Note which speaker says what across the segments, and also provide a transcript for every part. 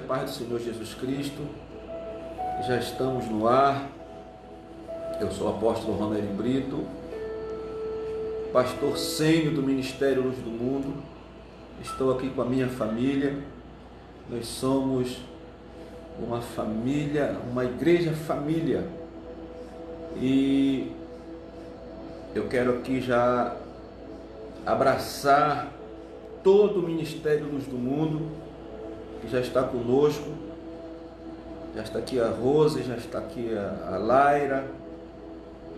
Speaker 1: paz do Senhor Jesus Cristo. Já estamos no ar. Eu sou o apóstolo Ronélio Brito, pastor sênior do Ministério Luz do Mundo. Estou aqui com a minha família. Nós somos uma família, uma igreja família. E eu quero aqui já abraçar todo o Ministério Luz do Mundo, que já está conosco. Já está aqui a Rose, já está aqui a Laira,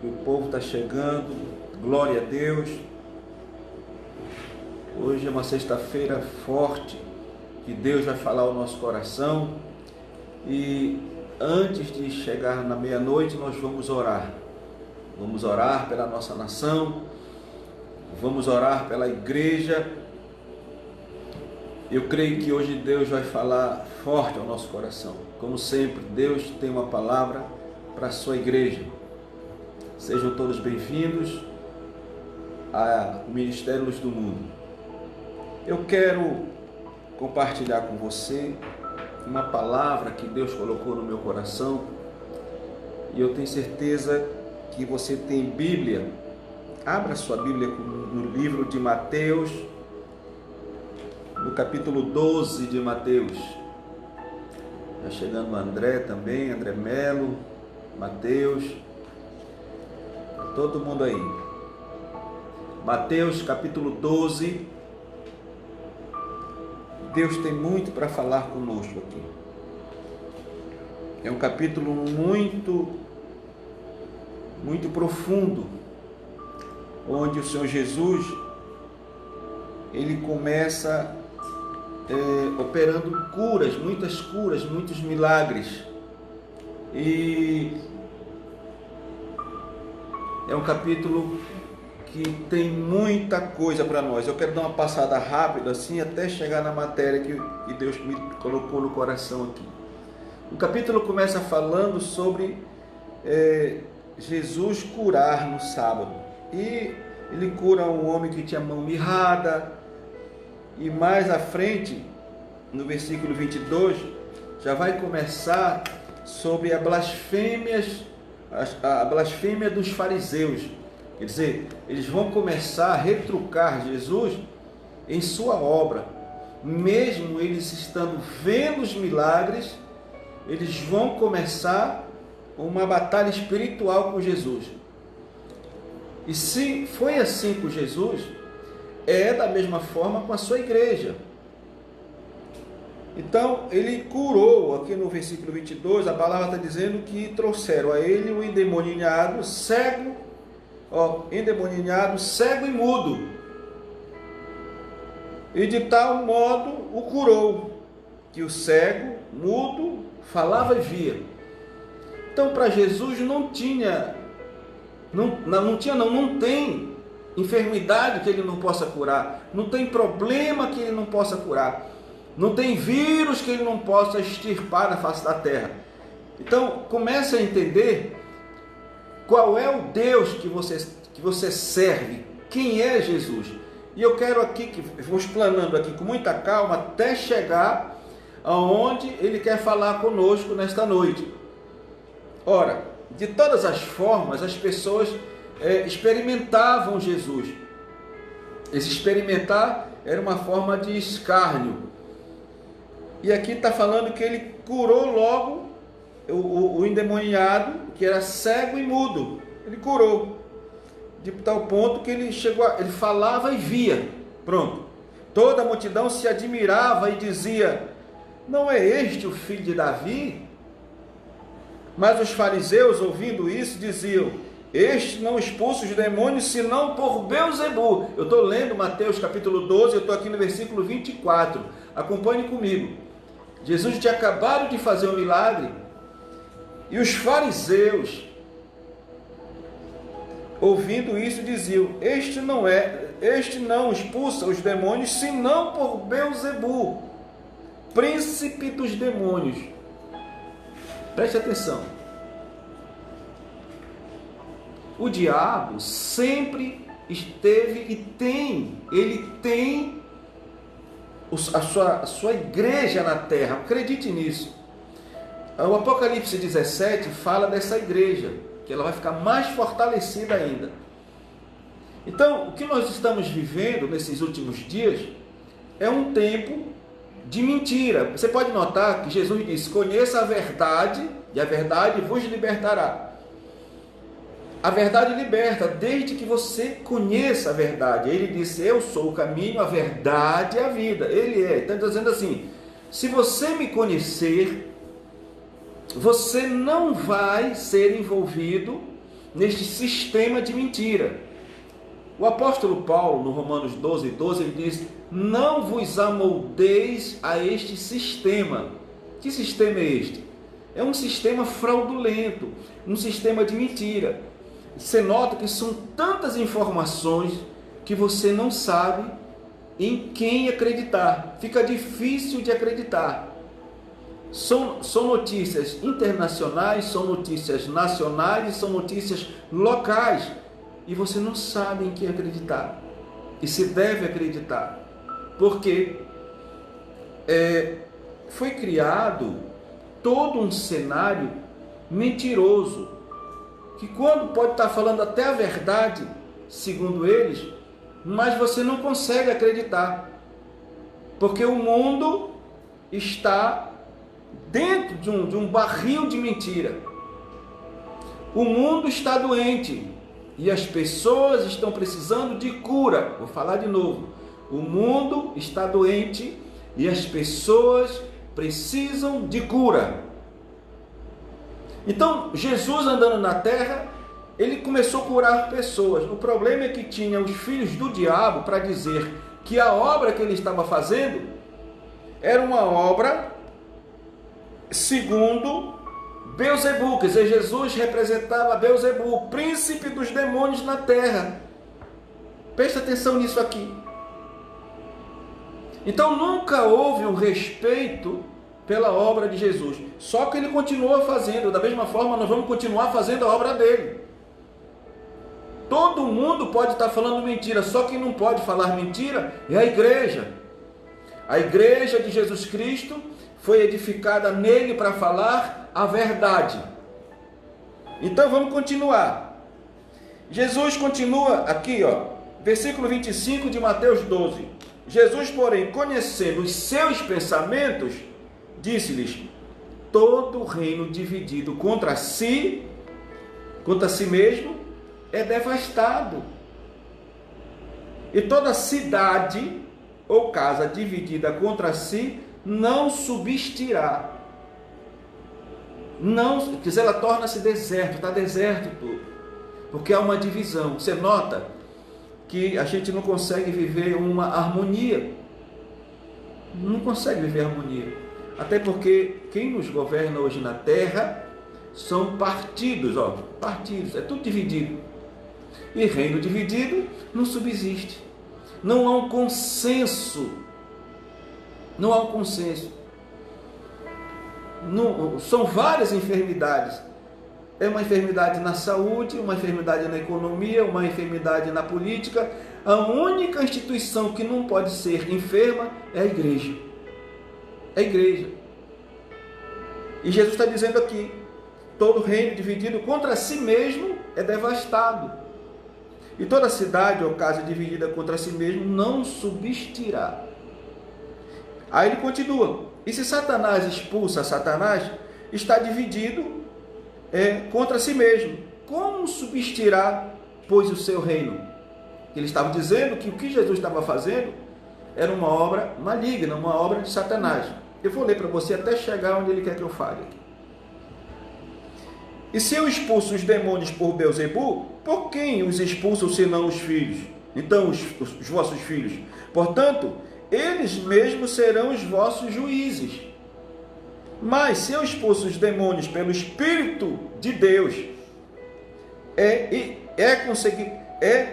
Speaker 1: e o povo está chegando, glória a Deus. Hoje é uma sexta-feira forte, que Deus vai falar ao nosso coração, e antes de chegar na meia-noite nós vamos orar. Vamos orar pela nossa nação, vamos orar pela igreja. Eu creio que hoje Deus vai falar forte ao nosso coração. Como sempre, Deus tem uma palavra para a sua igreja. Sejam todos bem-vindos ao Ministério Luz do Mundo. Eu quero compartilhar com você uma palavra que Deus colocou no meu coração, e eu tenho certeza que você tem Bíblia. Abra sua Bíblia no livro de Mateus, no capítulo 12 de Mateus. Está chegando o André também, André Melo, Mateus, todo mundo aí. Mateus capítulo 12. Deus tem muito para falar conosco aqui. É um capítulo muito profundo, onde o Senhor Jesus, ele começa operando curas, muitos milagres. E é um capítulo que tem muita coisa para nós. Eu quero dar uma passada rápida assim, até chegar na matéria que Deus me colocou no coração aqui. O capítulo começa falando sobre Jesus curar no sábado. E ele cura um homem que tinha mão mirrada. E mais à frente, no versículo 22, já vai começar sobre a blasfêmia dos fariseus. Quer dizer, eles vão começar a retrucar Jesus em sua obra. Mesmo eles estando vendo os milagres, eles vão começar uma batalha espiritual com Jesus. E se foi assim com Jesus, é da mesma forma com a sua igreja. Então, ele curou, aqui no versículo 22, a palavra está dizendo que trouxeram a ele um endemoniado, cego e mudo. E de tal modo o curou, que o cego, mudo, falava e via. Então, para Jesus não tem enfermidade que ele não possa curar, não tem problema que ele não possa curar, não tem vírus que ele não possa extirpar na face da terra. Então, comece a entender qual é o Deus que você serve, quem é Jesus. E eu quero aqui, que vou explanando aqui com muita calma, até chegar aonde ele quer falar conosco nesta noite. Ora, de todas as formas, as pessoas experimentavam Jesus. Esse experimentar era uma forma de escárnio. E aqui está falando que ele curou logo o endemoniado, que era cego e mudo. Ele curou, de tal ponto que ele falava e via. Pronto. Toda a multidão se admirava e dizia: não é este o filho de Davi? Mas os fariseus, ouvindo isso, diziam: este não expulsa os demônios, senão por Beelzebu. Eu estou lendo Mateus capítulo 12, eu estou aqui no versículo 24. Acompanhe comigo. Jesus tinha acabado de fazer um milagre, e os fariseus, ouvindo isso, diziam: este não expulsa os demônios, senão por Beelzebu, príncipe dos demônios. Preste atenção. O diabo sempre esteve e tem a sua igreja na terra. Acredite nisso. O Apocalipse 17 fala dessa igreja, que ela vai ficar mais fortalecida ainda. Então, o que nós estamos vivendo nesses últimos dias é um tempo de mentira. Você pode notar que Jesus disse: conheça a verdade e a verdade vos libertará. A verdade liberta, desde que você conheça a verdade. Ele disse: eu sou o caminho, a verdade e a vida. Ele é. Está dizendo assim: se você me conhecer, você não vai ser envolvido neste sistema de mentira. O apóstolo Paulo, no Romanos 12:12, ele diz: não vos amoldeis a este sistema. Que sistema é este? É um sistema fraudulento, um sistema de mentira. Você nota que são tantas informações que você não sabe em quem acreditar. Fica difícil de acreditar. São notícias internacionais, são notícias nacionais, são notícias locais. E você não sabe em quem acreditar. E se deve acreditar. Porque foi criado todo um cenário mentiroso, que quando pode estar falando até a verdade, segundo eles, mas você não consegue acreditar, porque o mundo está dentro de um barril de mentira. O mundo está doente e as pessoas estão precisando de cura. Vou falar de novo. O mundo está doente e as pessoas precisam de cura. Então, Jesus andando na terra, ele começou a curar pessoas. O problema é que tinha os filhos do diabo para dizer que a obra que ele estava fazendo era uma obra segundo Beelzebu, quer dizer, Jesus representava Beelzebu, o príncipe dos demônios na terra. Preste atenção nisso aqui. Então nunca houve um respeito pela obra de Jesus, só que ele continua fazendo. Da mesma forma, nós vamos continuar fazendo a obra dele. Todo mundo pode estar falando mentira, só quem não pode falar mentira é a igreja. A igreja de Jesus Cristo foi edificada nele para falar a verdade. Então vamos continuar. Jesus continua aqui, versículo 25 de Mateus 12. Jesus, porém, conhecendo os seus pensamentos, disse-lhes: todo reino dividido contra si mesmo, é devastado. E toda cidade ou casa dividida contra si não subsistirá. Não, quer dizer, ela torna-se deserto, está deserto tudo. Porque há uma divisão. Você nota que a gente não consegue viver uma harmonia. Não consegue viver harmonia. Até porque quem nos governa hoje na terra são partidos, partidos, é tudo dividido. E reino dividido não subsiste. Não há um consenso. Não há um consenso. São várias enfermidades. É uma enfermidade na saúde, uma enfermidade na economia, uma enfermidade na política. A única instituição que não pode ser enferma é a igreja. É a igreja. E Jesus está dizendo aqui: todo reino dividido contra si mesmo é devastado. E toda cidade ou casa dividida contra si mesmo não subsistirá. Aí ele continua: e se Satanás expulsa Satanás, está dividido contra si mesmo. Como subsistirá, pois, o seu reino? Ele estava dizendo que o que Jesus estava fazendo era uma obra maligna, uma obra de Satanás. Eu vou ler para você até chegar onde ele quer que eu fale. E se eu expulso os demônios por Beelzebu, por quem os expulsam senão os filhos? Então, os vossos filhos. Portanto, eles mesmos serão os vossos juízes. Mas se eu expulso os demônios pelo Espírito de Deus,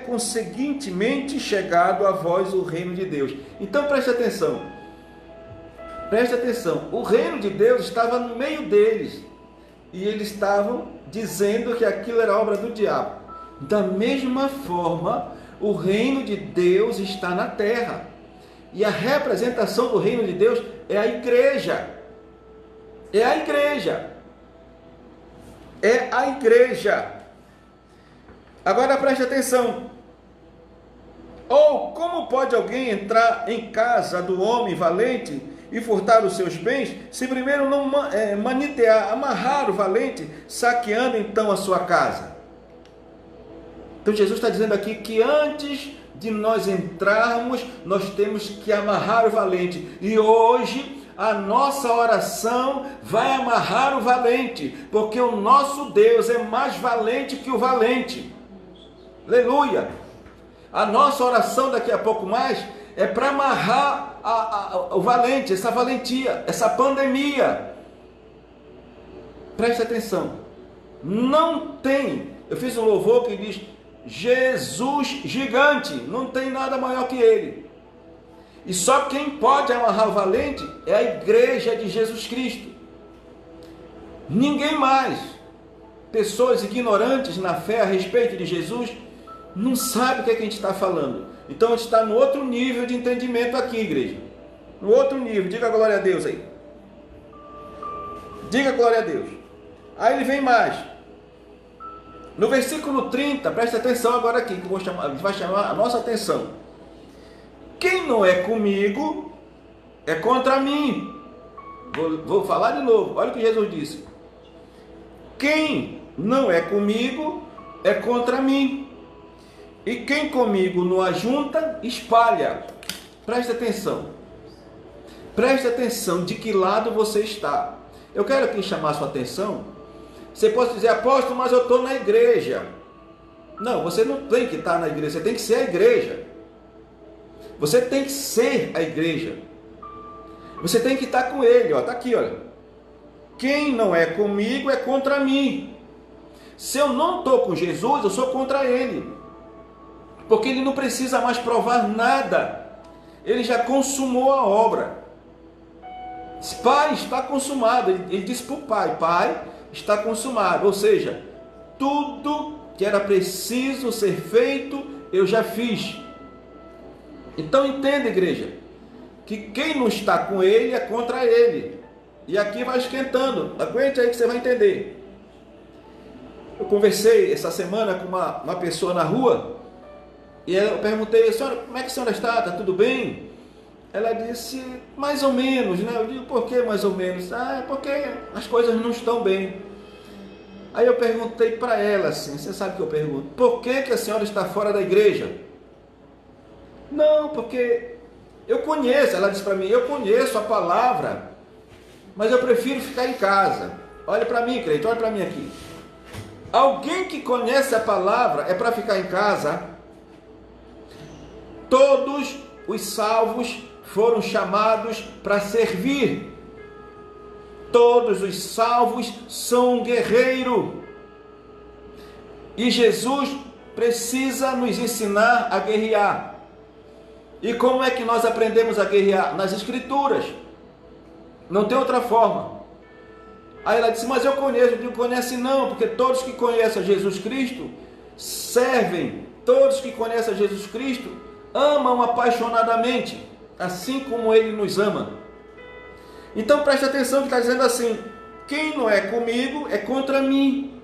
Speaker 1: conseguintemente chegado a vós o reino de Deus. Então preste atenção. Preste atenção. O reino de Deus estava no meio deles. E eles estavam dizendo que aquilo era obra do diabo. Da mesma forma, o reino de Deus está na terra. E a representação do reino de Deus é a igreja. É a igreja. É a igreja. Agora preste atenção. Ou como pode alguém entrar em casa do homem valente e furtar os seus bens, se primeiro não manitear, amarrar o valente, saqueando então a sua casa? Então Jesus está dizendo aqui que antes de nós entrarmos, nós temos que amarrar o valente. E hoje a nossa oração vai amarrar o valente, porque o nosso Deus é mais valente que o valente. Aleluia! A nossa oração daqui a pouco mais é para amarrar o valente, essa valentia, essa pandemia. Preste atenção. Não tem, eu fiz um louvor que diz Jesus gigante, não tem nada maior que ele. E só quem pode amarrar o valente é a igreja de Jesus Cristo. Ninguém mais. Pessoas ignorantes na fé a respeito de Jesus não sabem o que a gente está falando. Então a gente está no outro nível de entendimento aqui, igreja. No outro nível. Diga glória a Deus aí. Diga glória a Deus. Aí ele vem mais. No versículo 30, preste atenção agora aqui, que vai chamar a nossa atenção. Quem não é comigo, é contra mim. Vou falar de novo, olha o que Jesus disse. Quem não é comigo, é contra mim. E quem comigo não ajunta, espalha. Preste atenção. Preste atenção de que lado você está. Eu quero aqui chamar a sua atenção. Você pode dizer, apóstolo, mas eu estou na igreja. Não, você não tem que estar na igreja, você tem que ser a igreja. Você tem que ser a igreja. Você tem que estar com ele, ó, está aqui, olha. Quem não é comigo é contra mim. Se eu não estou com Jesus, eu sou contra ele. Porque ele não precisa mais provar nada. Ele já consumou a obra. Pai, está consumado. Ele disse para o Pai, Pai, está consumado. Ou seja, tudo que era preciso ser feito, eu já fiz. Então entenda, igreja, que quem não está com ele é contra ele. E aqui vai esquentando. Aguente aí que você vai entender. Eu conversei essa semana com uma pessoa na rua. E eu perguntei, senhora, como é que a senhora está? Está tudo bem? Ela disse, mais ou menos, né? Eu digo, por que mais ou menos? Ah, é porque as coisas não estão bem. Aí eu perguntei para ela assim, você sabe o que eu pergunto? Por que a senhora está fora da igreja? Não, porque eu conheço, ela disse para mim, eu conheço a palavra, mas eu prefiro ficar em casa. Olha para mim, crente, olha para mim aqui. Alguém que conhece a palavra é para ficar em casa? Todos os salvos foram chamados para servir. Todos os salvos são um guerreiro. E Jesus precisa nos ensinar a guerrear. E como é que nós aprendemos a guerrear? Nas Escrituras. Não tem outra forma. Aí ela disse, mas eu conheço. Eu digo, conhece não, porque todos que conhecem a Jesus Cristo servem. Todos que conhecem a Jesus Cristo amam apaixonadamente, assim como ele nos ama. Então preste atenção que está dizendo assim, quem não é comigo é contra mim.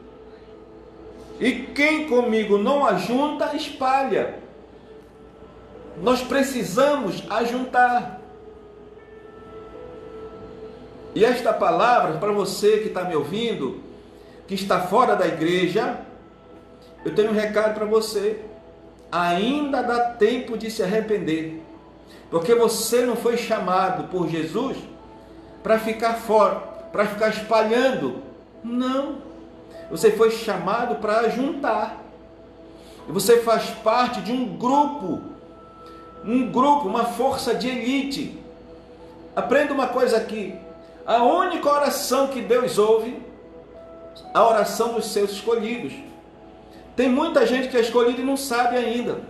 Speaker 1: E quem comigo não ajunta, espalha. Nós precisamos ajuntar. E esta palavra, para você que está me ouvindo, que está fora da igreja, eu tenho um recado para você. Ainda dá tempo de se arrepender. Porque você não foi chamado por Jesus para ficar fora, para ficar espalhando. Não. Você foi chamado para juntar. E você faz parte de um grupo, uma força de elite. Aprenda uma coisa aqui. A única oração que Deus ouve, a oração dos seus escolhidos. Tem muita gente que é escolhida e não sabe ainda.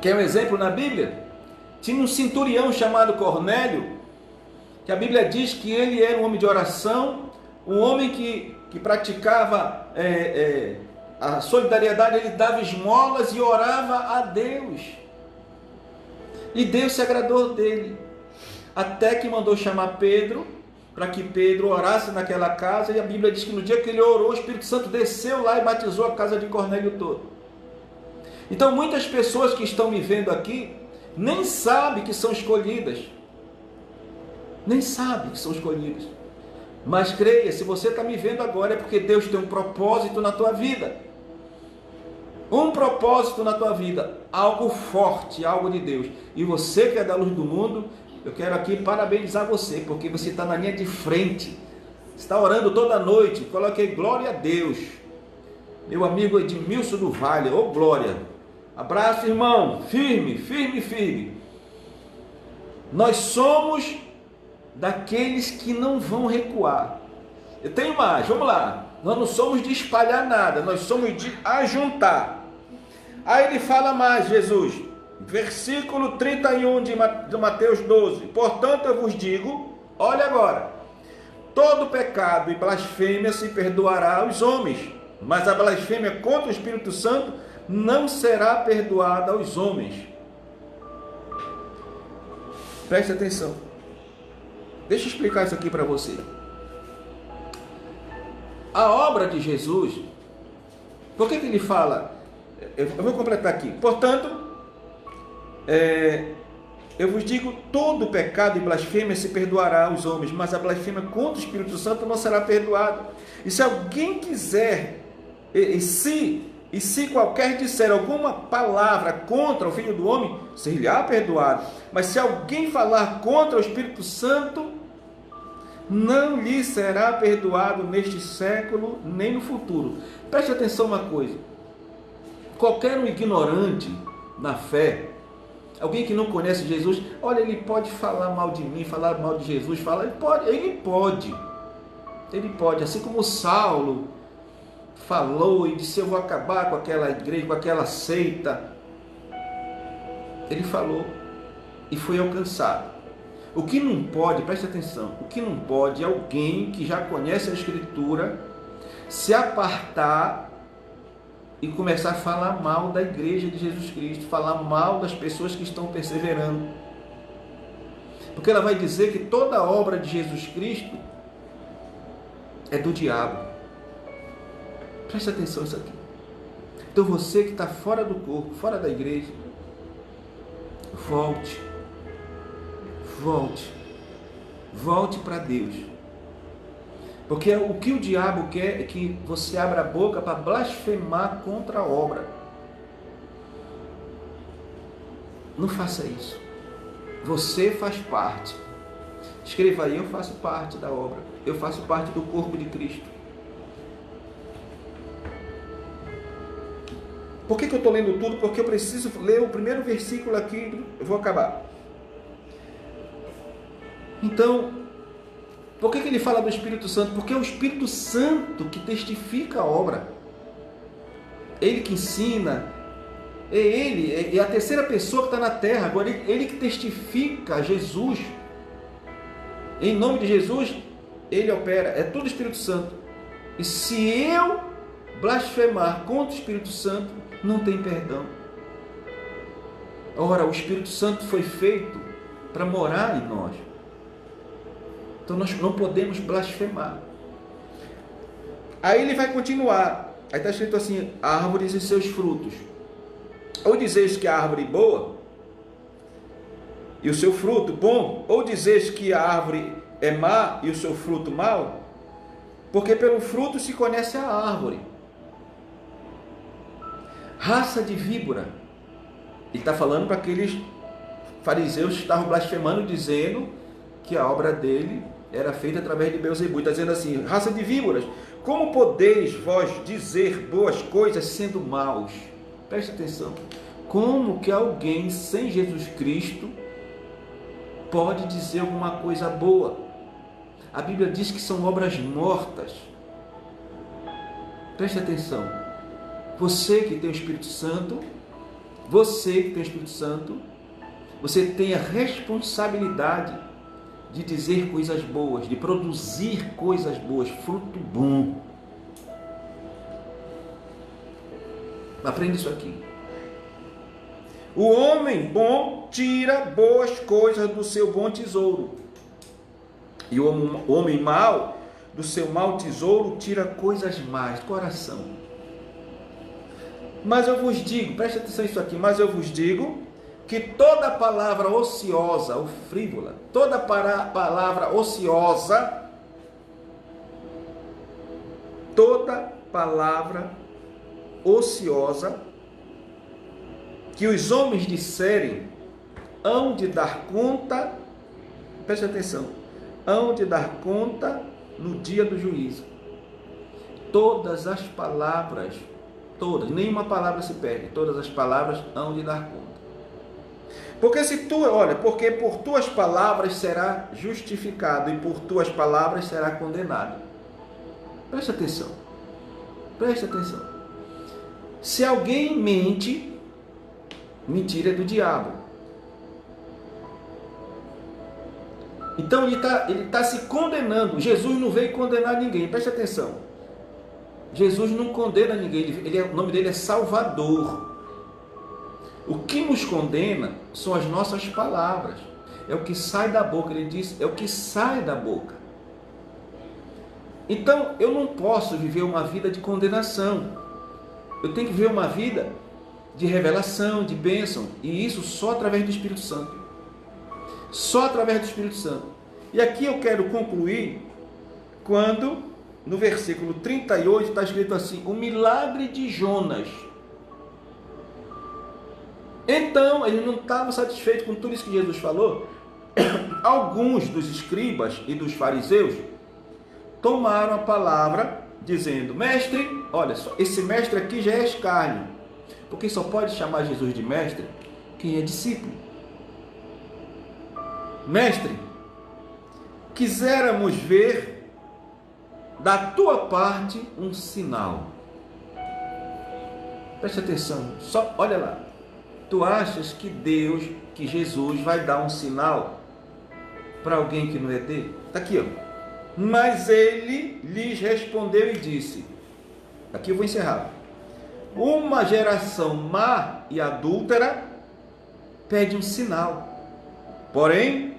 Speaker 1: Quer um exemplo na Bíblia? Tinha um centurião chamado Cornélio, que a Bíblia diz que ele era um homem de oração, um homem que praticava a solidariedade, ele dava esmolas e orava a Deus. E Deus se agradou dele, até que mandou chamar Pedro, para que Pedro orasse naquela casa, e a Bíblia diz que no dia que ele orou, o Espírito Santo desceu lá e batizou a casa de Cornélio todo. Então muitas pessoas que estão me vendo aqui, nem sabem que são escolhidas, nem sabem que são escolhidas, mas creia, se você está me vendo agora é porque Deus tem um propósito na tua vida, um propósito na tua vida, algo forte, algo de Deus, e você que é da luz do mundo, eu quero aqui parabenizar você, porque você está na linha de frente, está orando toda noite, coloquei glória a Deus, meu amigo Edmilson do Vale, ô glória, abraço irmão, firme, firme, firme, nós somos daqueles que não vão recuar. Eu tenho mais, vamos lá, nós não somos de espalhar nada, nós somos de ajuntar. Aí ele fala mais, Jesus, versículo 31 de Mateus 12, portanto eu vos digo, olha agora, todo pecado e blasfêmia se perdoará aos homens, mas a blasfêmia contra o Espírito Santo não será perdoada aos homens. Preste atenção, deixa eu explicar isso aqui para você. A obra de Jesus, por que ele fala, eu vou completar aqui, portanto, eu vos digo, todo pecado e blasfêmia se perdoará aos homens, mas a blasfêmia contra o Espírito Santo não será perdoada. E se alguém quiser, e se qualquer disser alguma palavra contra o Filho do Homem, ser-lhe-á perdoado. Mas se alguém falar contra o Espírito Santo, não lhe será perdoado neste século, nem no futuro. Preste atenção uma coisa, qualquer um ignorante na fé, alguém que não conhece Jesus, olha, ele pode falar mal de mim, falar mal de Jesus, ele pode, assim como Saulo falou e disse, eu vou acabar com aquela igreja, com aquela seita, ele falou e foi alcançado. O que não pode, preste atenção, o que não pode é alguém que já conhece a Escritura se apartar e começar a falar mal da igreja de Jesus Cristo, falar mal das pessoas que estão perseverando. Porque ela vai dizer que toda a obra de Jesus Cristo é do diabo. Preste atenção nisso aqui. Então você que está fora do corpo, fora da igreja, volte para Deus. Porque o que o diabo quer é que você abra a boca para blasfemar contra a obra. Não faça isso. Você faz parte. Escreva aí, eu faço parte da obra. Eu faço parte do corpo de Cristo. Por que eu estou lendo tudo? Porque eu preciso ler o primeiro versículo aqui. Eu vou acabar. Então, por que ele fala do Espírito Santo? Porque é o Espírito Santo que testifica a obra. Ele que ensina. É ele, é a terceira pessoa que está na terra. Agora, ele que testifica Jesus. Em nome de Jesus, ele opera. É tudo o Espírito Santo. E se eu blasfemar contra o Espírito Santo, não tem perdão. Ora, o Espírito Santo foi feito para morar em nós. Então nós não podemos blasfemar. Aí ele vai continuar. Aí está escrito assim, árvores e seus frutos. Ou dizeis que a árvore é boa, e o seu fruto bom, ou dizeis que a árvore é má, e o seu fruto mau, porque pelo fruto se conhece a árvore. Raça de víbora. Ele está falando para aqueles fariseus que estavam blasfemando, dizendo que a obra dele era feita através de Beelzebul. Está dizendo assim, raça de víboras, como podeis vós dizer boas coisas sendo maus? Preste atenção. Como que alguém sem Jesus Cristo pode dizer alguma coisa boa? A Bíblia diz que são obras mortas. Preste atenção. Você que tem o Espírito Santo, você tem a responsabilidade de dizer coisas boas, de produzir coisas boas, fruto bom. Aprende isso aqui. O homem bom tira boas coisas do seu bom tesouro, e o homem mau do seu mau tesouro tira coisas más do coração. Mas eu vos digo, preste atenção nisso aqui, mas eu vos digo que toda palavra ociosa ou frívola, toda palavra ociosa, que os homens disserem, hão de dar conta, preste atenção, hão de dar conta no dia do juízo. Todas as palavras, todas, nenhuma palavra se perde, todas as palavras hão de dar conta. Porque por tuas palavras será justificado e por tuas palavras será condenado. Preste atenção. Preste atenção. Se alguém mente, mentira é do diabo. Então ele tá se condenando. Jesus não veio condenar ninguém. Preste atenção. Jesus não condena ninguém. O nome dele é Salvador. O que nos condena são as nossas palavras. É o que sai da boca. Ele diz, é o que sai da boca. Então, eu não posso viver uma vida de condenação. Eu tenho que viver uma vida de revelação, de bênção. E isso só através do Espírito Santo. Só através do Espírito Santo. E aqui eu quero concluir quando, no versículo 38, está escrito assim, o milagre de Jonas. Então, ele não estava satisfeito com tudo isso que Jesus falou. Alguns dos escribas e dos fariseus tomaram a palavra, dizendo, mestre, olha só, esse mestre aqui já é escárnio, porque só pode chamar Jesus de mestre quem é discípulo. Mestre, quiséramos ver da tua parte um sinal. Preste atenção, só olha lá. Tu achas que Jesus vai dar um sinal para alguém que não é dele? Está aqui, ó. Mas ele lhes respondeu e disse, aqui eu vou encerrar, uma geração má e adúltera pede um sinal, porém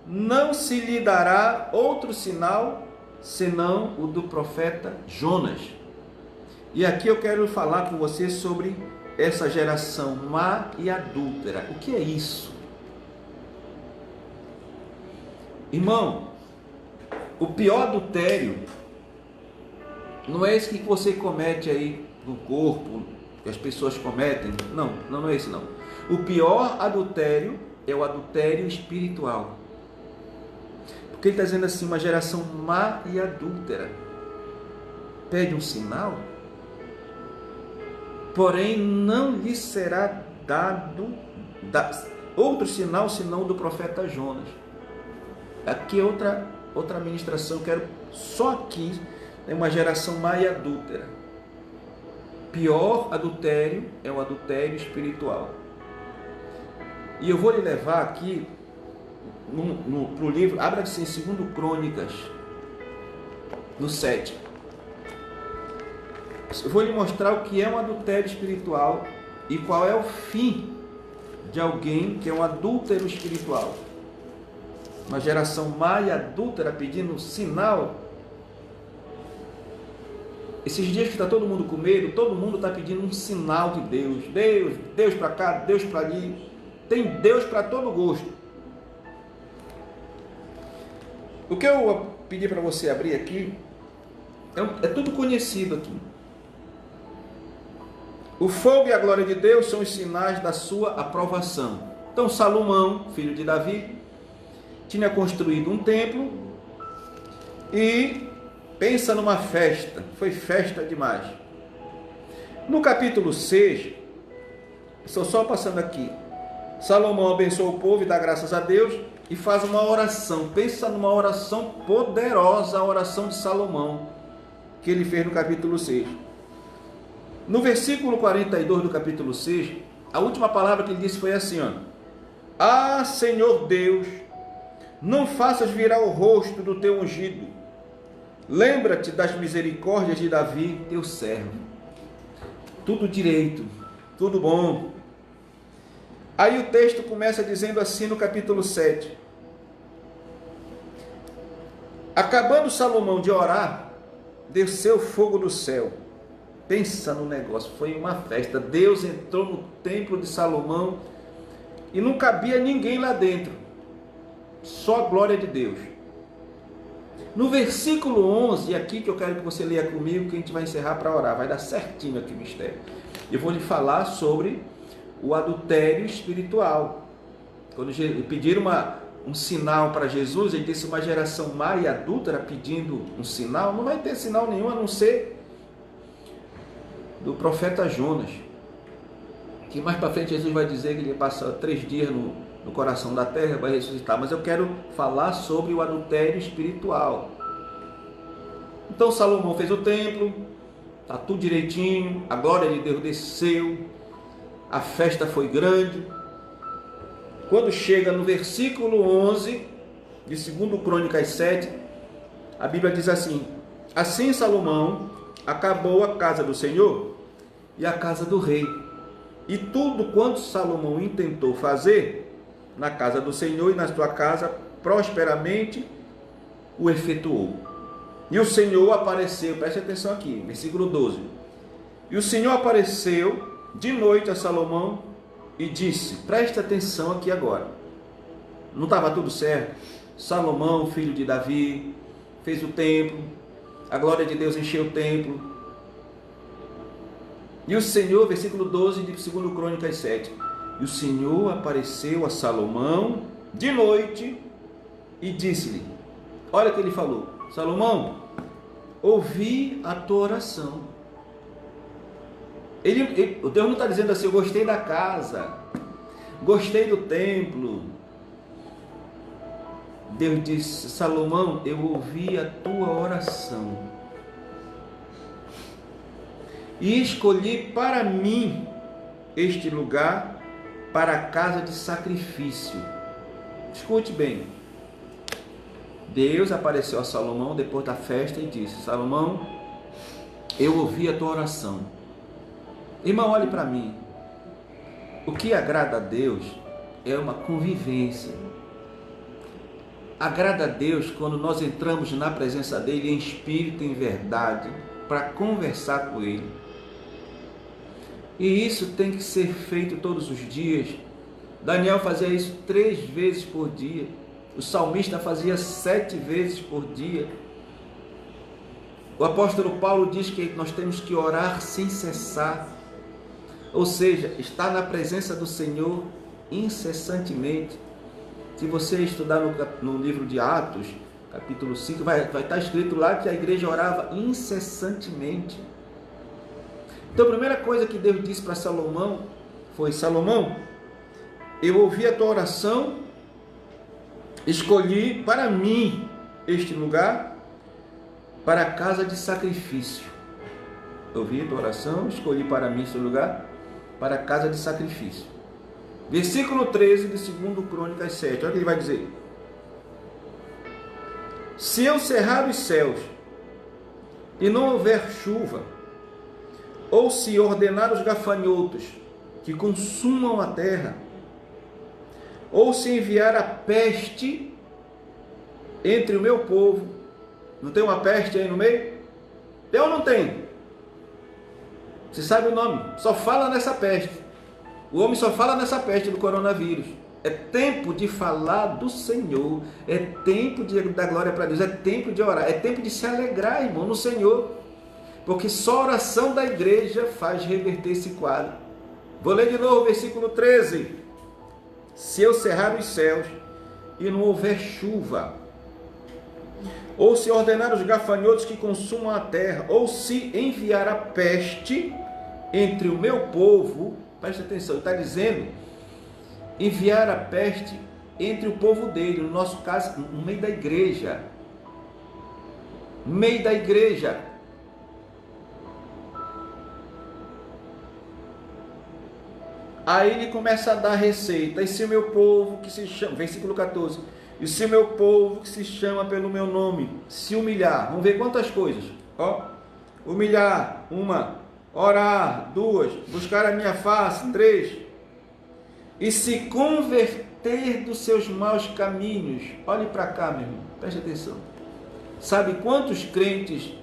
Speaker 1: não se lhe dará outro sinal senão o do profeta Jonas. E aqui eu quero falar com você sobre essa geração má e adúltera. O que é isso? Irmão, o pior adultério não é esse que você comete aí no corpo, que as pessoas cometem. Não é esse não. O pior adultério é o adultério espiritual. Porque ele está dizendo assim, uma geração má e adúltera pede um sinal, porém não lhe será dado outro sinal senão do profeta Jonas. Aqui é outra ministração, quero só aqui, é uma geração má e adúltera. Pior adultério é o adultério espiritual. E eu vou lhe levar aqui para o livro, abra-se em 2 Crônicas, no 7. Eu vou lhe mostrar o que é um adultério espiritual e qual é o fim de alguém que é um adúltero espiritual. Uma geração má e adúltera pedindo sinal. Esses dias que está todo mundo com medo, todo mundo está pedindo um sinal de Deus. Deus para cá, Deus para ali. Tem Deus para todo gosto. O que eu pedi para você abrir aqui é tudo conhecido aqui. O fogo e a glória de Deus são os sinais da sua aprovação. Então Salomão, filho de Davi, tinha construído um templo e pensa numa festa. Foi festa demais. No capítulo 6, estou só passando aqui. Salomão abençoa o povo e dá graças a Deus e faz uma oração. Pensa numa oração poderosa, a oração de Salomão, que ele fez no capítulo 6. No versículo 42 do capítulo 6, a última palavra que ele disse foi assim, ó: Ah, Senhor Deus, não faças virar o rosto do teu ungido. Lembra-te das misericórdias de Davi, teu servo. Tudo direito, tudo bom. Aí o texto começa dizendo assim no capítulo 7. Acabando Salomão de orar, desceu fogo do céu. Pensa no negócio, foi uma festa. Deus entrou no templo de Salomão e não cabia ninguém lá dentro, só a glória de Deus. No versículo 11, aqui que eu quero que você leia comigo, que a gente vai encerrar para orar, vai dar certinho aqui o mistério. Eu vou lhe falar sobre o adultério espiritual. Quando pediram um sinal para Jesus, ele disse: uma geração má e adúltera pedindo um sinal, não vai ter sinal nenhum a não ser do profeta Jonas, que mais para frente Jesus vai dizer que ele passa 3 dias no coração da terra, vai ressuscitar. Mas eu quero falar sobre o adultério espiritual. Então Salomão fez o templo, está tudo direitinho, a glória de Deus desceu, a festa foi grande. Quando chega no versículo 11 de 2 Crônicas 7, a Bíblia diz assim: assim Salomão acabou a casa do Senhor e a casa do rei, e tudo quanto Salomão intentou fazer na casa do Senhor e na sua casa, prosperamente o efetuou. E o Senhor apareceu, preste atenção aqui, versículo 12. E o Senhor apareceu de noite a Salomão e disse, preste atenção aqui agora, não estava tudo certo? Salomão, filho de Davi, fez o templo, a glória de Deus encheu o templo. E o Senhor, versículo 12 de 2 Crônicas 7, e o Senhor apareceu a Salomão de noite e disse-lhe, olha o que ele falou: Salomão, ouvi a tua oração. O Deus não está dizendo assim, eu gostei da casa, gostei do templo. Deus disse, Salomão, eu ouvi a tua oração e escolhi para mim este lugar para a casa de sacrifício. Escute bem. Deus apareceu a Salomão depois da festa e disse, Salomão, eu ouvi a tua oração. Irmão, olhe para mim. O que agrada a Deus é uma convivência. Agrada a Deus quando nós entramos na presença dele em espírito e em verdade para conversar com ele. E isso tem que ser feito todos os dias. Daniel fazia isso 3 vezes por dia. O salmista fazia 7 vezes por dia. O apóstolo Paulo diz que nós temos que orar sem cessar. Ou seja, estar na presença do Senhor incessantemente. Se você estudar no livro de Atos, capítulo 5, vai estar escrito lá que a igreja orava incessantemente. Então a primeira coisa que Deus disse para Salomão foi, Salomão, eu ouvi a tua oração, escolhi para mim este lugar para a casa de sacrifício. Ouvi a tua oração, escolhi para mim este lugar para a casa de sacrifício. Versículo 13 de 2 Crônicas 7, olha o que ele vai dizer. Se eu cerrar os céus e não houver chuva, ou se ordenar os gafanhotos que consumam a terra, ou se enviar a peste entre o meu povo, não tem uma peste aí no meio? Tem ou não tem? Você sabe o nome, só fala nessa peste. O homem só fala nessa peste do coronavírus. É tempo de falar do Senhor, é tempo de dar glória para Deus, é tempo de orar, é tempo de se alegrar, irmão, no Senhor, porque só a oração da igreja faz reverter esse quadro. Vou ler de novo o versículo 13. Se eu cerrar os céus e não houver chuva, ou se ordenar os gafanhotos que consumam a terra, ou se enviar a peste entre o meu povo, preste atenção, ele está dizendo, enviar a peste entre o povo dele, no nosso caso, no meio da igreja. No meio da igreja. Aí ele começa a dar receita. E se o meu povo que se chama, versículo 14, e se o meu povo que se chama pelo meu nome se humilhar, vamos ver quantas coisas, ó, humilhar, 1, orar, 2, buscar a minha face, 3, e se converter dos seus maus caminhos. Olhe para cá, meu irmão, preste atenção. Sabe quantos crentes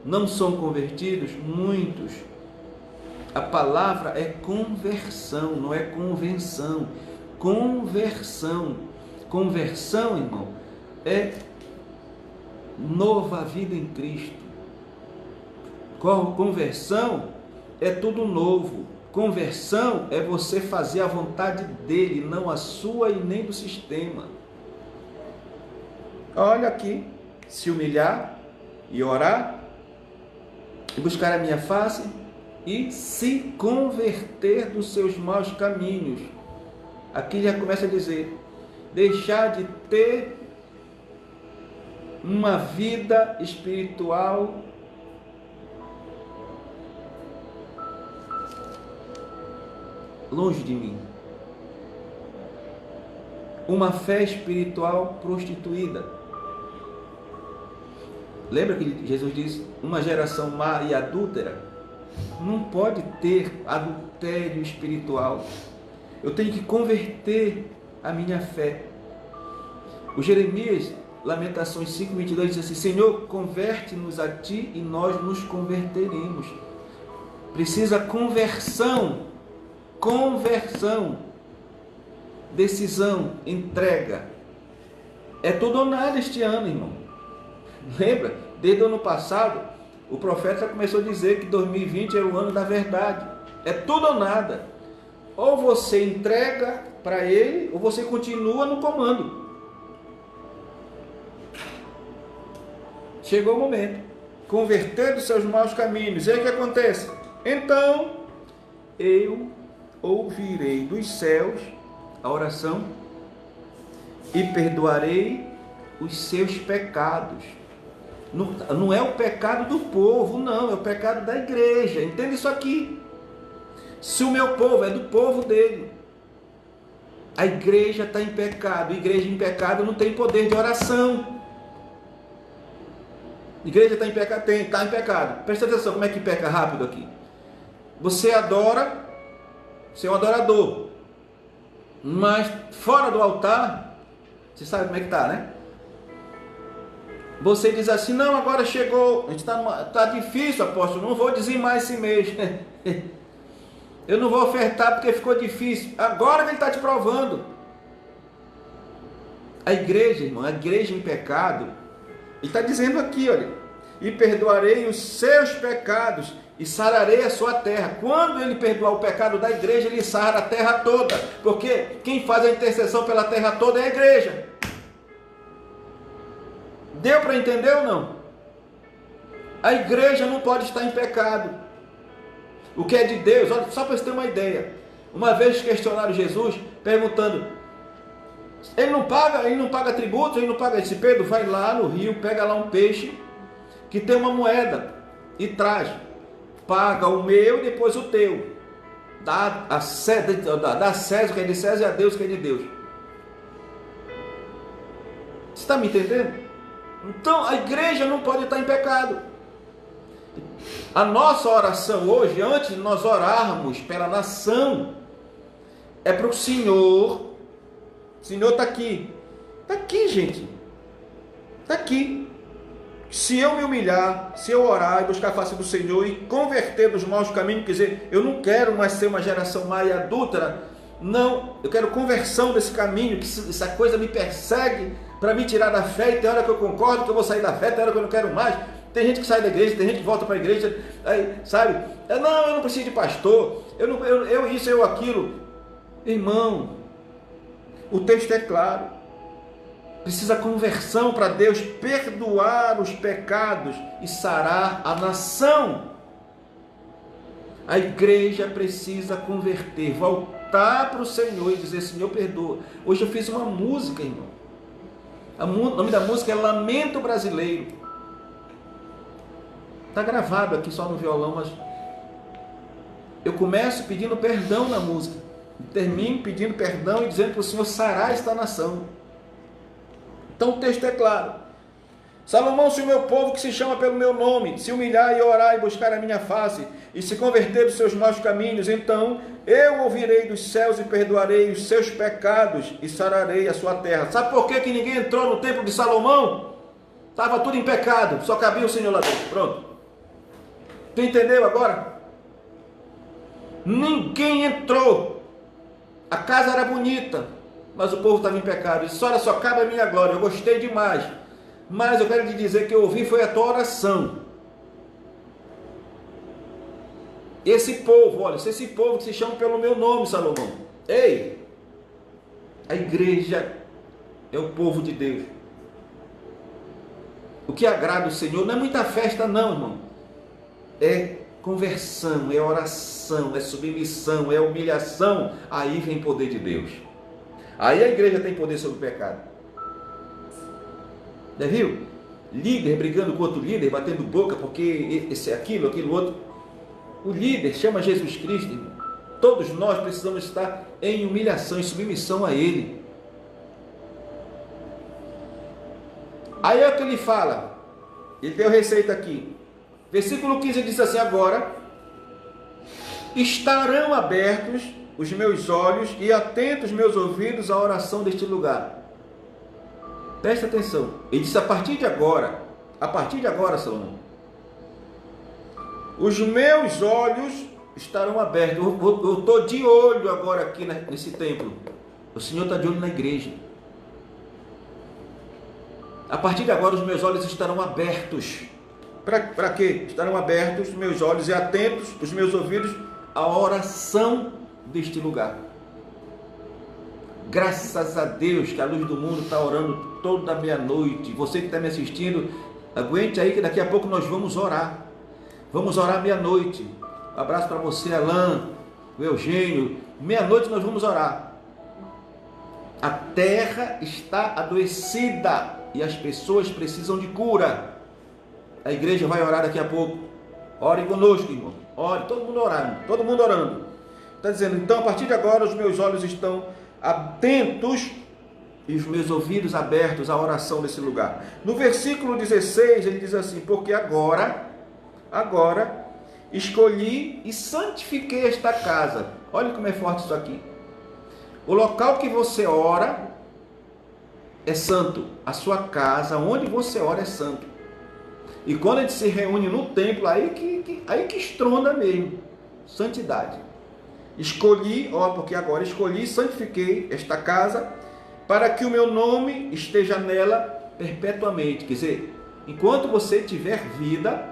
Speaker 1: não são convertidos? Muitos. A palavra é conversão, não é convenção. Conversão. Conversão, irmão, é nova vida em Cristo. Conversão é tudo novo. Conversão é você fazer a vontade dele, não a sua e nem do sistema. Olha aqui, se humilhar e orar, e buscar a minha face, e se converter dos seus maus caminhos. Aqui já começa a dizer, deixar de ter uma vida espiritual longe de mim, uma fé espiritual prostituída. Lembra que Jesus disse, uma geração má e adúltera não pode ter adultério espiritual. Eu tenho que converter a minha fé. O Jeremias, Lamentações 5:22 diz assim, Senhor, converte-nos a ti e nós nos converteremos. Precisa conversão, decisão, entrega. É tudo ou nada este ano, irmão. Lembra? Desde o ano passado, o profeta começou a dizer que 2020 era o ano da verdade. É tudo ou nada. Ou você entrega para ele, ou você continua no comando. Chegou o momento. Converter dos seus maus caminhos. E aí o que acontece? Então, eu ouvirei dos céus a oração e perdoarei os seus pecados. Não é o pecado do povo, não, é o pecado da igreja. Entende isso aqui? Se o meu povo é do povo dele, a igreja está em pecado. Igreja em pecado não tem poder de oração. Igreja está em pecado? Está em pecado. Presta atenção, como é que peca rápido aqui? Você adora, você é um adorador, mas fora do altar, você sabe como é que está, né? Você diz assim, não, agora chegou, a gente tá difícil, apóstolo, não vou dizimar esse mês. Eu não vou ofertar porque ficou difícil. Agora que ele está te provando. A igreja, irmão, a igreja em pecado, ele está dizendo aqui, olha, e perdoarei os seus pecados e sararei a sua terra. Quando ele perdoar o pecado da igreja, ele sara a terra toda, porque quem faz a intercessão pela terra toda é a igreja. Deu para entender ou não? A igreja não pode estar em pecado. O que é de Deus, olha, só para você ter uma ideia. Uma vez questionaram Jesus, perguntando, ele não paga tributos, ele não paga. Esse Pedro vai lá no rio, pega lá um peixe que tem uma moeda e traz. Paga o meu e depois o teu. Dá a César o que é de César e a Deus o que é de Deus. Você está me entendendo? Então a igreja não pode estar em pecado. A nossa oração hoje, antes de nós orarmos pela nação, é para o Senhor. O Senhor está aqui. Está aqui, gente. Está aqui. Se eu me humilhar, se eu orar e buscar a face do Senhor e converter dos maus caminhos, quer dizer, eu não quero mais ser uma geração má e adúltera, não, eu quero conversão desse caminho, que essa coisa me persegue para me tirar da fé, e tem hora que eu concordo que eu vou sair da fé, tem hora que eu não quero mais. Tem gente que sai da igreja, tem gente que volta para a igreja, aí, sabe? Não, eu não preciso de pastor, eu isso, eu aquilo. Irmão, o texto é claro. Precisa conversão para Deus perdoar os pecados e sarar a nação. A igreja precisa converter, voltar para o Senhor e dizer, Senhor, perdoa. Hoje eu fiz uma música, irmão. O nome da música é Lamento Brasileiro. Está gravado aqui só no violão, mas eu começo pedindo perdão na música. Termino pedindo perdão e dizendo para o Senhor sarar esta nação. Então o texto é claro. Salomão, se o meu povo que se chama pelo meu nome, se humilhar e orar e buscar a minha face, e se converter dos seus maus caminhos, então eu ouvirei dos céus e perdoarei os seus pecados e sararei a sua terra. Sabe por que ninguém entrou no templo de Salomão? Estava tudo em pecado, só cabia o Senhor lá dentro. Pronto. Tu entendeu agora? Ninguém entrou. A casa era bonita, mas o povo estava em pecado. E olha, só cabe a minha glória. Eu gostei demais. Mas eu quero te dizer que eu ouvi foi a tua oração. Esse povo, olha, esse povo que se chama pelo meu nome, Salomão. Ei, a igreja é o povo de Deus. O que agrada o Senhor não é muita festa não, irmão. É conversão, é oração, é submissão, é humilhação. Aí vem o poder de Deus. Aí a igreja tem poder sobre o pecado. Já viu? Líder brigando com outro líder, batendo boca porque esse é aquilo, aquilo outro. O líder chama Jesus Cristo, irmão. Todos nós precisamos estar em humilhação, em submissão a Ele. Aí é o que ele fala. Ele deu receita aqui. Versículo 15 diz assim: agora estarão abertos os meus olhos e atentos meus ouvidos à oração deste lugar. Presta atenção. Ele disse: a partir de agora, Salomão, os meus olhos estarão abertos. Eu estou de olho agora aqui nesse templo. O Senhor está de olho na igreja. A partir de agora os meus olhos estarão abertos. Para quê? Estarão abertos os meus olhos e atentos os meus ouvidos à oração deste lugar. Graças a Deus que a luz do mundo está orando toda meia-noite. Você que está me assistindo, aguente aí que daqui a pouco nós vamos orar. Vamos orar meia-noite. Um abraço para você, Alain, o Eugênio. Meia-noite nós vamos orar. A terra está adoecida e as pessoas precisam de cura. A igreja vai orar daqui a pouco. Ore conosco, irmão. Ore, todo mundo orando. Todo mundo orando. Está dizendo, então, a partir de agora os meus olhos estão atentos e os meus ouvidos abertos à oração desse lugar. No versículo 16 ele diz assim: porque agora escolhi e santifiquei esta casa. Olha como é forte isso aqui. O local que você ora é santo. A sua casa, onde você ora, é santo. E quando a gente se reúne no templo, aí que estronda mesmo. Santidade. Escolhi, porque agora escolhi e santifiquei esta casa para que o meu nome esteja nela perpetuamente. Quer dizer, enquanto você tiver vida,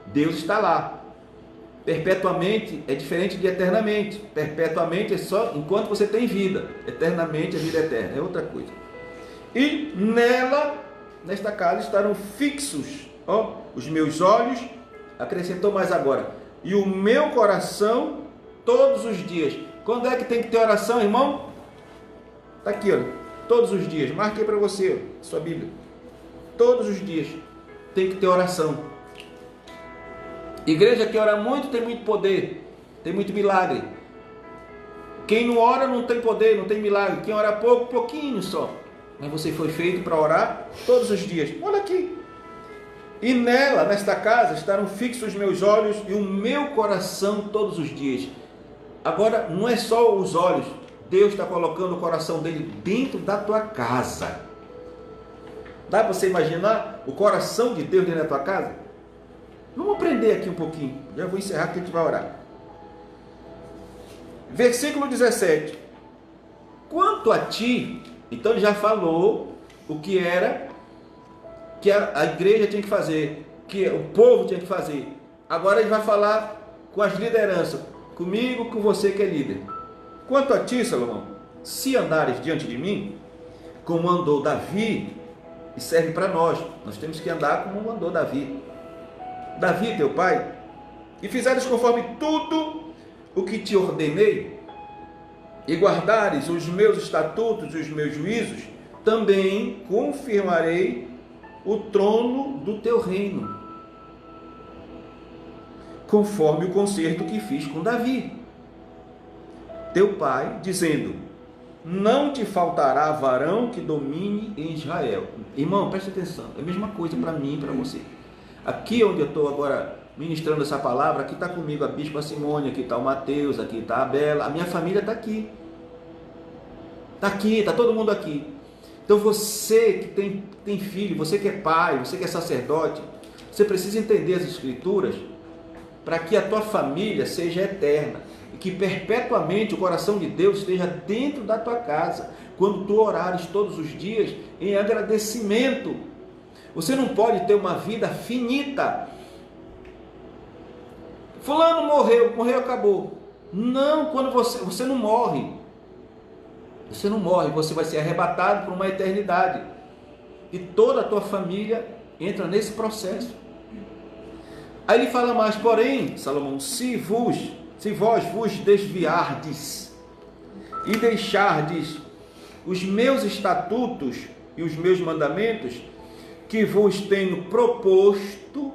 Speaker 1: Deus está lá. Perpetuamente é diferente de eternamente. Perpetuamente é só enquanto você tem vida. Eternamente é vida eterna, é outra coisa. E nesta casa estarão fixos os meus olhos, acrescentou mais agora, e o meu coração todos os dias. Quando é que tem que ter oração, irmão? Está aqui, olha, todos os dias. Marquei para você, sua Bíblia. Todos os dias tem que ter oração. Igreja que ora muito tem muito poder, tem muito milagre. Quem não ora não tem poder, não tem milagre. Quem ora pouco, pouquinho só. Mas você foi feito para orar todos os dias. Olha aqui. E nesta casa, estarão fixos os meus olhos e o meu coração todos os dias. Agora, não é só os olhos. Deus está colocando o coração dele dentro da tua casa. Dá para você imaginar o coração de Deus dentro da tua casa? Vamos aprender aqui um pouquinho. Já vou encerrar que a gente vai orar. Versículo 17. Quanto a ti, então ele já falou o que era que a igreja tinha que fazer, que o povo tinha que fazer. Agora ele vai falar com as lideranças, comigo, com você que é líder. Quanto a ti, Salomão, se andares diante de mim, como andou Davi, e serve para nós temos que andar como andou Davi, teu pai, e fizeres conforme tudo o que te ordenei, e guardares os meus estatutos e os meus juízos, também confirmarei o trono do teu reino, conforme o concerto que fiz com Davi, teu pai, dizendo: não te faltará varão que domine em Israel. Irmão, preste atenção, é a mesma coisa para mim e para você. Aqui onde eu estou agora ministrando essa palavra, aqui está comigo a Bispa Simone, aqui está o Mateus, aqui está a Bela, a minha família está aqui. Está aqui, está todo mundo aqui. Então você que tem filho, você que é pai, você que é sacerdote, você precisa entender as Escrituras para que a tua família seja eterna e que perpetuamente o coração de Deus esteja dentro da tua casa, quando tu orares todos os dias em agradecimento. Você não pode ter uma vida finita. Fulano morreu, acabou. Não, quando você não morre. Você não morre, você vai ser arrebatado por uma eternidade. E toda a tua família entra nesse processo. Aí ele fala mais, porém, Salomão, se vós vos desviardes e deixardes os meus estatutos e os meus mandamentos, que vos tenho proposto,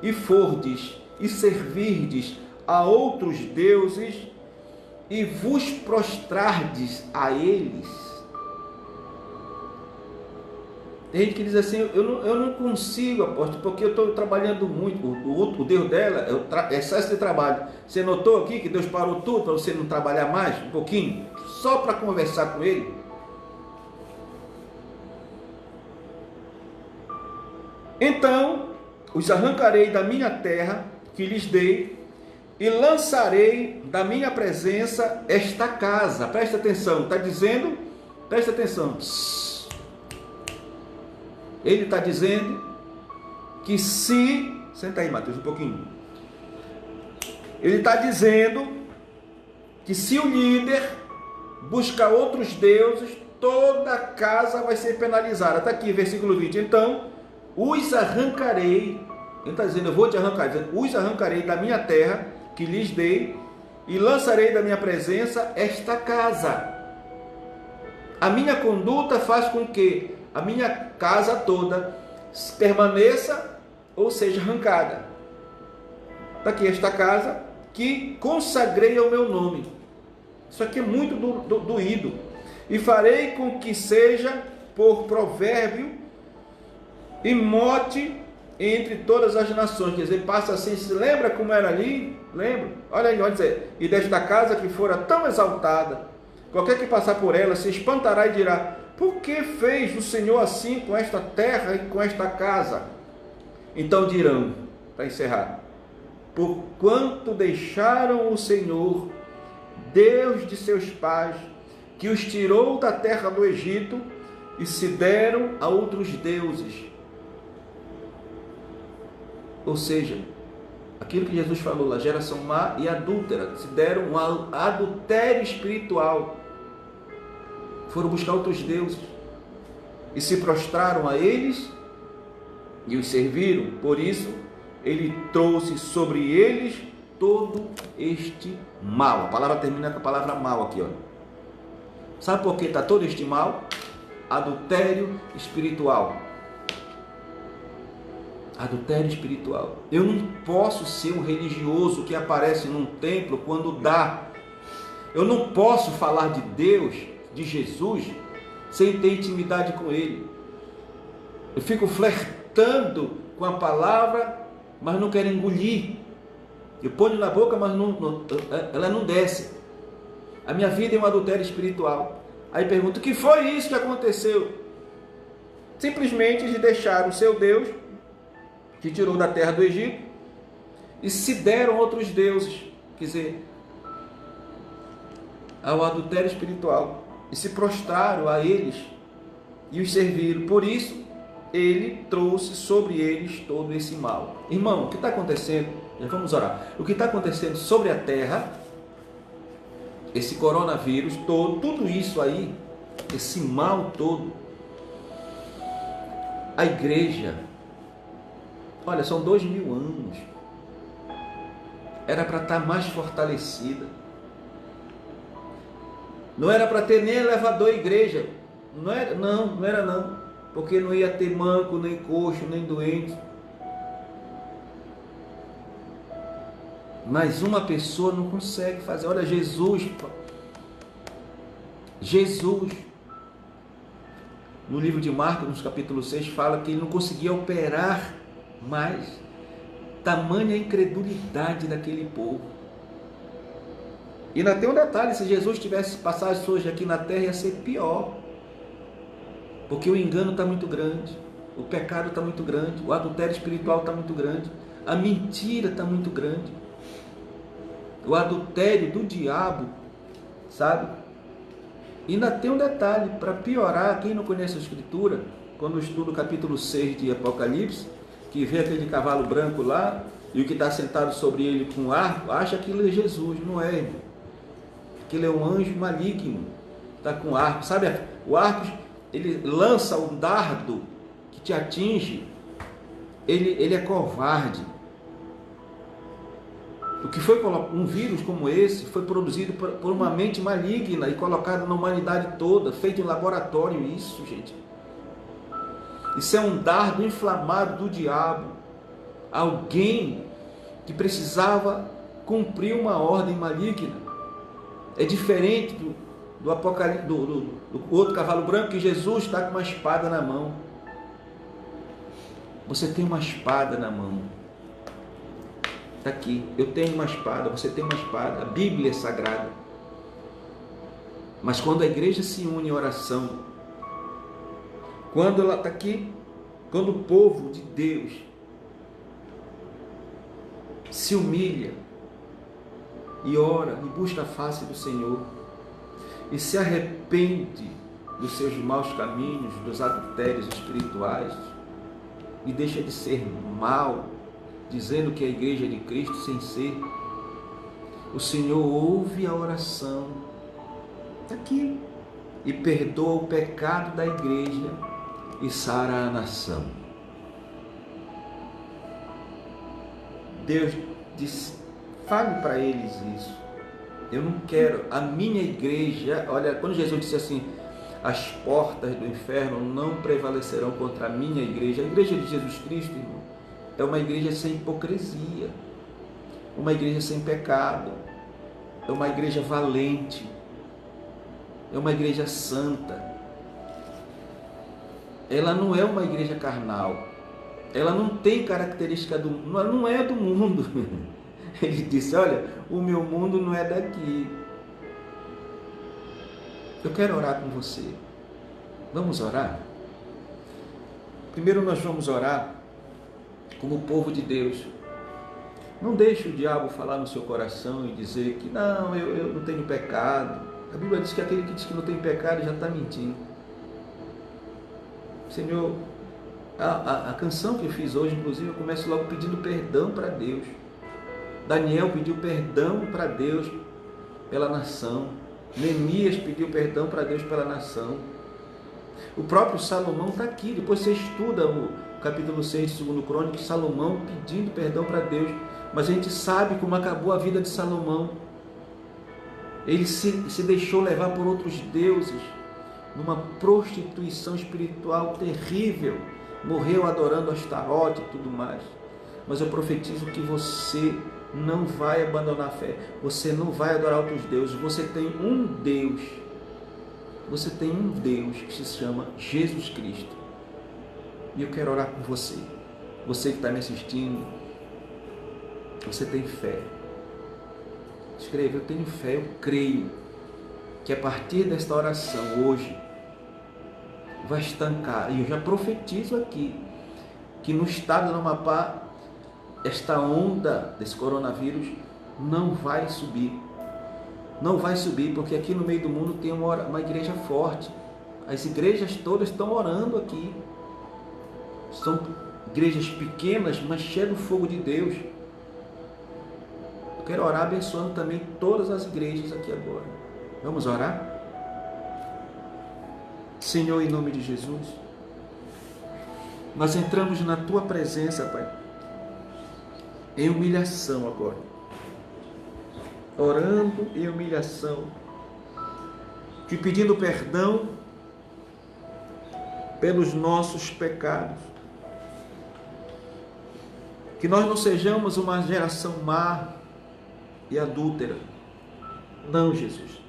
Speaker 1: e fordes e servirdes a outros deuses, e vos prostrardes a eles. Tem gente que diz assim, eu não consigo, apóstolo, porque eu estou trabalhando muito. O Deus dela é excesso de trabalho. Você notou aqui que Deus parou tudo para você não trabalhar mais um pouquinho? Só para conversar com Ele? Então os arrancarei da minha terra que lhes dei, e lançarei da minha presença esta casa. Presta atenção, está dizendo, presta atenção. Ele está dizendo que se... Senta aí, Mateus, um pouquinho. Ele está dizendo que se o líder buscar outros deuses, toda a casa vai ser penalizada. Está aqui, versículo 20. Então, os arrancarei. Ele está dizendo, eu vou te arrancar. Os arrancarei da minha terra, que lhes dei, e lançarei da minha presença esta casa. A minha conduta faz com que a minha casa toda permaneça ou seja arrancada. Está aqui esta casa que consagrei ao meu nome. Isso aqui é muito doído. E farei com que seja por provérbio e mote entre todas as nações. Quer dizer, passa assim, se lembra como era ali? Lembra? Olha aí, olha dizer, e desta casa que fora tão exaltada, qualquer que passar por ela se espantará e dirá, por que fez o Senhor assim com esta terra e com esta casa? Então dirão, para encerrar, porquanto deixaram o Senhor, Deus de seus pais, que os tirou da terra do Egito, e se deram a outros deuses. Ou seja, aquilo que Jesus falou lá, geração má e adúltera, se deram um adultério espiritual, foram buscar outros deuses e se prostraram a eles e os serviram. Por isso ele trouxe sobre eles todo este mal. A palavra termina com a palavra mal aqui, ó. Sabe por que está todo este mal? Adultério espiritual. Adultério espiritual. Eu não posso ser um religioso que aparece num templo quando dá. Eu não posso falar de Deus, de Jesus, sem ter intimidade com Ele. Eu fico flertando com a palavra, mas não quero engolir. Eu ponho na boca, mas ela não desce. A minha vida é um adultério espiritual. Aí pergunto, o que foi isso que aconteceu? Simplesmente de deixar o seu Deus, que tirou da terra do Egito, e se deram outros deuses, quer dizer, ao adultério espiritual, e se prostraram a eles e os serviram. Por isso ele trouxe sobre eles todo esse mal. Irmão, o que está acontecendo? Já vamos orar. O que está acontecendo sobre a terra, esse coronavírus todo, tudo isso aí, esse mal todo, a igreja, olha, são 2000 anos, era para estar mais fortalecida, não era para ter nem elevador igreja, não era, porque não ia ter manco, nem coxo, nem doente. Mas uma pessoa não consegue fazer. Olha, Jesus Jesus, no livro de Marcos, no capítulo 6, fala que ele não conseguia operar mais, tamanha incredulidade daquele povo. E ainda tem um detalhe: se Jesus tivesse passado hoje aqui na terra, ia ser pior, porque o engano está muito grande, o pecado está muito grande, o adultério espiritual está muito grande, a mentira está muito grande, o adultério do diabo, sabe? E ainda tem um detalhe, para piorar, quem não conhece a Escritura, quando estuda o capítulo 6 de Apocalipse, que vê aquele cavalo branco lá, e o que está sentado sobre ele com um arco, acha que ele é Jesus. Não é, irmão. Aquele é um anjo maligno, está com arco. Sabe, o arco, ele lança um dardo que te atinge, ele é covarde. O que foi um vírus como esse foi produzido por uma mente maligna e colocado na humanidade toda, feito em laboratório. Isso, gente, isso é um dardo inflamado do diabo. Alguém que precisava cumprir uma ordem maligna. É diferente do Apocalipse, do outro cavalo branco, que Jesus está com uma espada na mão. Você tem uma espada na mão. Está aqui, eu tenho uma espada, você tem uma espada, a Bíblia é sagrada. Mas quando a igreja se une em oração, quando ela está aqui, quando o povo de Deus se humilha e ora e busca a face do Senhor e se arrepende dos seus maus caminhos, dos adultérios espirituais, e deixa de ser mal, dizendo que é a igreja de Cristo sem ser, o Senhor ouve a oração aqui e perdoa o pecado da igreja e sara a nação. Deus disse: fale para eles isso. Eu não quero a minha igreja. Olha, quando Jesus disse assim: as portas do inferno não prevalecerão contra a minha igreja. A igreja de Jesus Cristo, irmão, é uma igreja sem hipocrisia, uma igreja sem pecado, é uma igreja valente, é uma igreja santa. Ela não é uma igreja carnal, ela não tem característica não é do mundo. Ele disse: olha, o meu mundo não é daqui. Eu quero orar com você. Vamos orar? Primeiro nós vamos orar como povo de Deus. Não deixe o diabo falar no seu coração e dizer que não, eu não tenho pecado. A Bíblia diz que aquele que diz que não tem pecado já está mentindo. Senhor, a canção que eu fiz hoje, inclusive, eu começo logo pedindo perdão para Deus. Daniel pediu perdão para Deus pela nação. Neemias pediu perdão para Deus pela nação. O próprio Salomão está aqui. Depois você estuda o capítulo 6 de 2 Crônicas, Salomão pedindo perdão para Deus. Mas a gente sabe como acabou a vida de Salomão. Ele se deixou levar por outros deuses, numa prostituição espiritual terrível. Morreu adorando Astarote e tudo mais. Mas eu profetizo que você não vai abandonar a fé. Você não vai adorar outros deuses. Você tem um Deus. Você tem um Deus que se chama Jesus Cristo. E eu quero orar com você. Você que está me assistindo, você tem fé. Escreva: eu tenho fé, eu creio que a partir desta oração hoje vai estancar. E eu já profetizo aqui que no estado do Amapá esta onda desse coronavírus não vai subir. Não vai subir, porque aqui no meio do mundo tem uma igreja forte. As igrejas todas estão orando aqui. São igrejas pequenas, mas cheias do fogo de Deus. Eu quero orar abençoando também todas as igrejas aqui agora. Vamos orar? Senhor, em nome de Jesus, nós entramos na Tua presença, Pai, em humilhação agora, orando em humilhação, te pedindo perdão pelos nossos pecados, que nós não sejamos uma geração má e adúltera. Não, Jesus.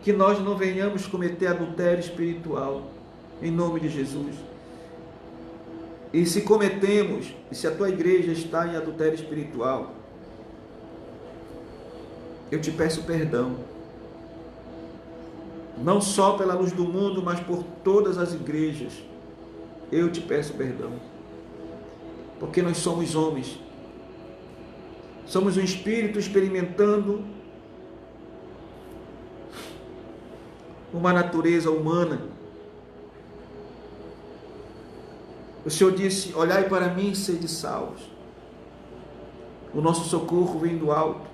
Speaker 1: que nós não venhamos cometer adultério espiritual, em nome de Jesus. E se cometemos, e se a tua igreja está em adultério espiritual, eu te peço perdão, não só pela luz do mundo, mas por todas as igrejas. Eu te peço perdão, porque nós somos homens, somos um espírito experimentando uma natureza humana. O Senhor disse: olhai para mim e sede salvos. O nosso socorro vem do alto.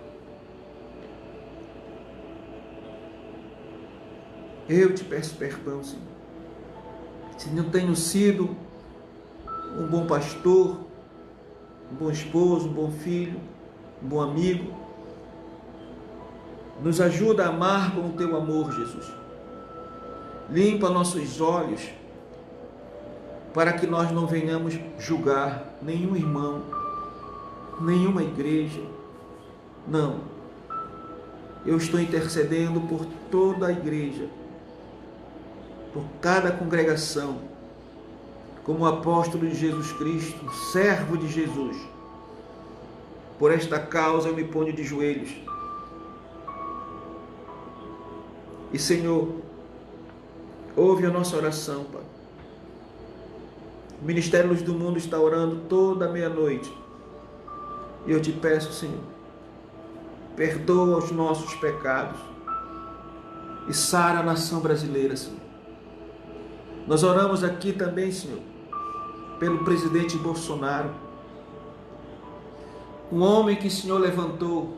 Speaker 1: Eu te peço perdão, Senhor, se não tenho sido um bom pastor, um bom esposo, um bom filho, um bom amigo. Nos ajuda a amar com o teu amor, Jesus. Limpa nossos olhos, para que nós não venhamos julgar nenhum irmão, nenhuma igreja. Não. Eu estou intercedendo por toda a igreja, por cada congregação, como apóstolo de Jesus Cristo, servo de Jesus. Por esta causa eu me ponho de joelhos. E, Senhor, ouve a nossa oração, Pai. O Ministério Luz do Mundo está orando toda meia-noite. E eu te peço, Senhor, perdoa os nossos pecados e sara a nação brasileira, Senhor. Nós oramos aqui também, Senhor, pelo presidente Bolsonaro, um homem que o Senhor levantou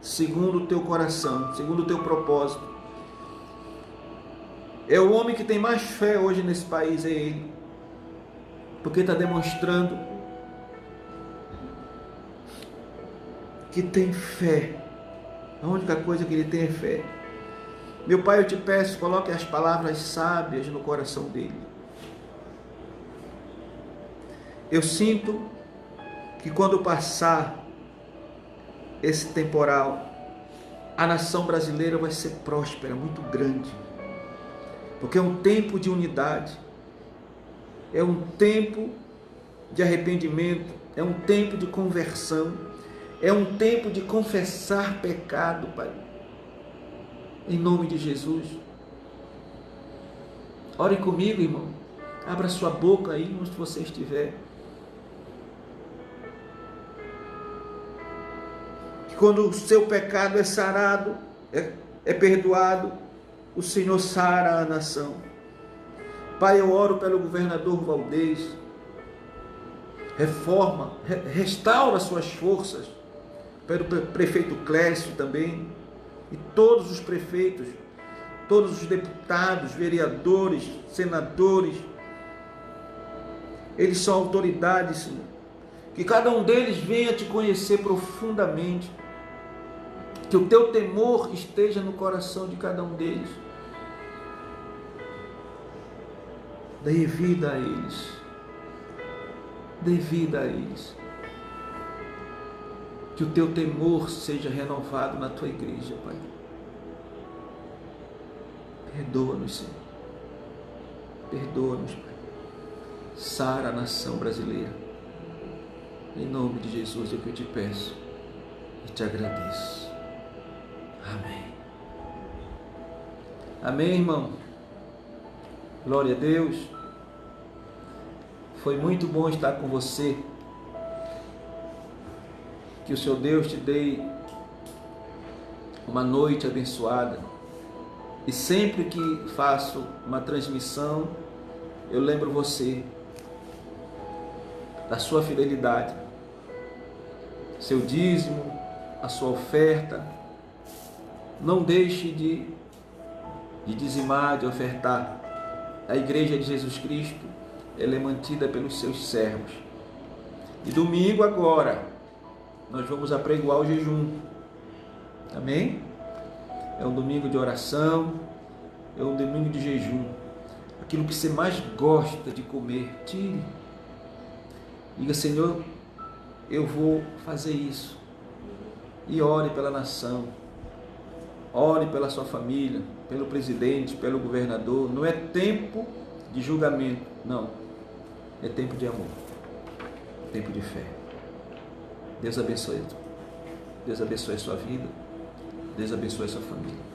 Speaker 1: segundo o teu coração, segundo o teu propósito. É o homem que tem mais fé hoje nesse país, é ele, porque está demonstrando que tem fé. A única coisa que ele tem é fé. Meu Pai, eu te peço, coloque as palavras sábias no coração dele. Eu sinto que quando passar esse temporal, a nação brasileira vai ser próspera, muito grande. Porque é um tempo de unidade, é um tempo de arrependimento, é um tempo de conversão, é um tempo de confessar pecado, Pai. Em nome de Jesus. Ore comigo, irmão. Abra sua boca aí onde você estiver. Que quando o seu pecado é sarado, é perdoado, o Senhor sara a nação. Pai, eu oro pelo governador Valdez. Reforma, restaura suas forças. Pelo prefeito Clécio também. E todos os prefeitos, todos os deputados, vereadores, senadores, eles são autoridades, Senhor. Que cada um deles venha te conhecer profundamente. Que o teu temor esteja no coração de cada um deles. Dê vida a eles. Dê vida a eles. Que o teu temor seja renovado na tua igreja, Pai. Perdoa-nos, Senhor. Perdoa-nos, Pai. Sara a nação brasileira. Em nome de Jesus é o que eu te peço e te agradeço. Amém. Amém, irmão. Glória a Deus. Foi muito bom estar com você. Que o Senhor Deus te dê uma noite abençoada. E sempre que faço uma transmissão, eu lembro você da sua fidelidade, seu dízimo, a sua oferta. Não deixe de dizimar, de ofertar. A igreja de Jesus Cristo, ela é mantida pelos seus servos. E domingo agora, nós vamos apregoar o jejum. Amém? É um domingo de oração, é um domingo de jejum. Aquilo que você mais gosta de comer, tire. Diga: Senhor, eu vou fazer isso. E ore pela nação. Ore pela sua família, pelo presidente, pelo governador. Não é tempo de julgamento, não. É tempo de amor, tempo de fé. Deus abençoe. Deus abençoe a sua vida. Deus abençoe a sua família.